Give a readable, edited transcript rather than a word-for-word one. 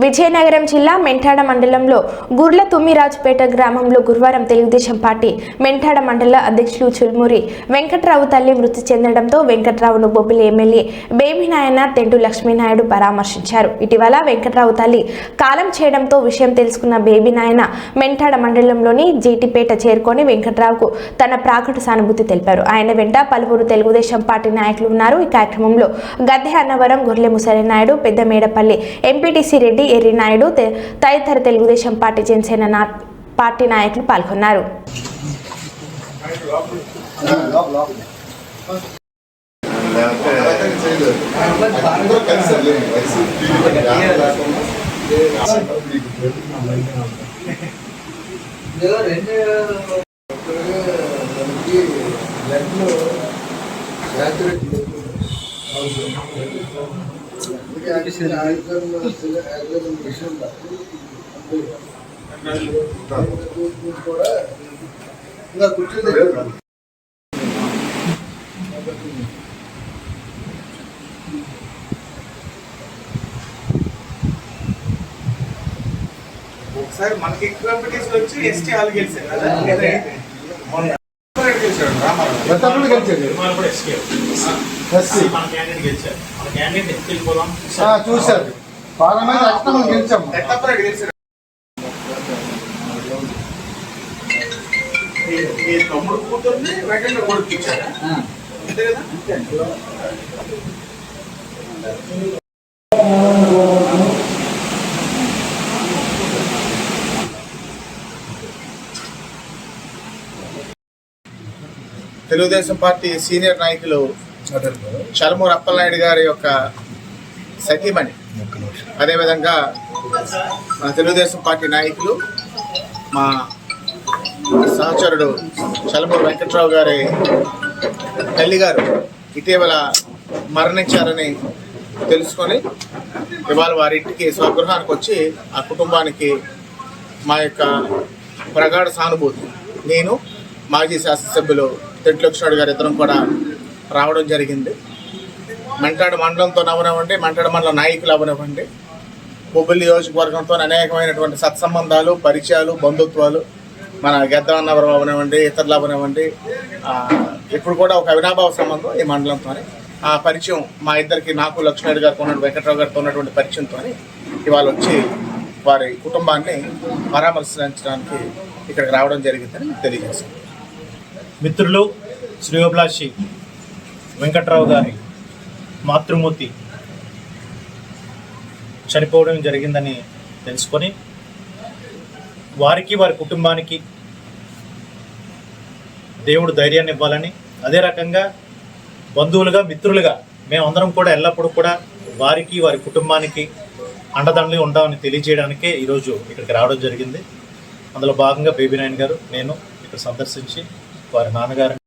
విజయనగరం జిల్లా మెంటాడ మండలంలో గుర్ల తుమ్మిరాజుపేట గ్రామంలో గురువారం తెలుగుదేశం పార్టీ మెంటాడ మండల అధ్యక్షులు చుల్మూరి వెంకట్రావు తల్లి మృతి చెందడంతో వెంకట్రావును బొబ్బిలి ఎమ్మెల్యే బేబినాయన తెండు లక్ష్మీనాయుడు పరామర్శించారు. ఇటీవల వెంకట్రావు తల్లి కాలం చేయడంతో విషయం తెలుసుకున్న బేబినాయన మెంటాడ మండలంలోని జీటిపేట చేరుకొని వెంకట్రావుకు తన ప్రాకృత సానుభూతి తెలిపారు. ఆయన వెంట పలువురు తెలుగుదేశం పార్టీ నాయకులు ఉన్నారు. ఈ కార్యక్రమంలో గద్దె అన్నవరం, గొర్లె ముసలి నాయుడు, పెద్ద మేడపల్లి ఎంపీటీసీ రెడ్డి, ఎర్రి నాయుడు తదితర తెలుగుదేశం పార్టీ జనసేన పార్టీ నాయకులు పాల్గొన్నారు. ఒకసారి మనకి కాంపిటీషన్ వచ్చి ఎస్టీ హాల్ గెలిచారు కదా, చూసారు తమ్ముడు కూతుర్ని వెంటనే కొడుకుచ్చారా అంతే కదా. తెలుగుదేశం పార్టీ సీనియర్ నాయకులు చలమూరు అప్పలనాయుడు గారి యొక్క సతీమణి, అదేవిధంగా మన తెలుగుదేశం పార్టీ నాయకులు మా సహచరుడు చలమూరు వెంకట్రావు గారి తల్లి గారు ఇటీవల మరణించారని తెలుసుకొని ఇవాళ వారి ఇంటికి స్వగృహానికి వచ్చి ఆ కుటుంబానికి మా యొక్క ప్రగాఢ సానుభూతి, నేను మాజీ శాసనసభ్యులు తెండు లక్ష్మణుడు గారు ఇద్దరం కూడా రావడం జరిగింది. మెంటాడ మండలంతో అవనివ్వండి, మెంటాడ మండల నాయకులు అవనివ్వండి, బొబ్బిలి నియోజకవర్గంతో అనేకమైనటువంటి సత్సంబంధాలు, పరిచయాలు, బంధుత్వాలు, మన గద్ద అన్నవరం అవనివ్వండి, ఇతరులు అవనివ్వండి, ఇప్పుడు కూడా ఒక అవినాభావ సంబంధం ఈ మండలంతో. ఆ పరిచయం మా ఇద్దరికి, నాకు లక్ష్మణుడు గారికి ఉన్నటువంటి వెంకట్రావు గారితో ఉన్నటువంటి పరిచయంతో ఇవాళ వచ్చి వారి కుటుంబాన్ని పరామర్శించడానికి ఇక్కడికి రావడం జరిగిందని తెలియజేస్తాను. మిత్రులు శ్రేయోభిలాషి వెంకట్రావు గారి మాతృమూర్తి చనిపోవడం జరిగిందని తెలుసుకొని వారికి, వారి కుటుంబానికి దేవుడు ధైర్యాన్ని ఇవ్వాలని, అదే రకంగా బంధువులుగా, మిత్రులుగా మేమందరం కూడా ఎల్లప్పుడూ కూడా వారికి, వారి కుటుంబానికి అండదండలు ఉంటామని తెలియజేయడానికే ఈరోజు ఇక్కడికి రావడం జరిగింది. అందులో భాగంగా బేబినాయన్ గారు, నేను ఇక్కడ సందర్శించి వారి నాన్నగారిని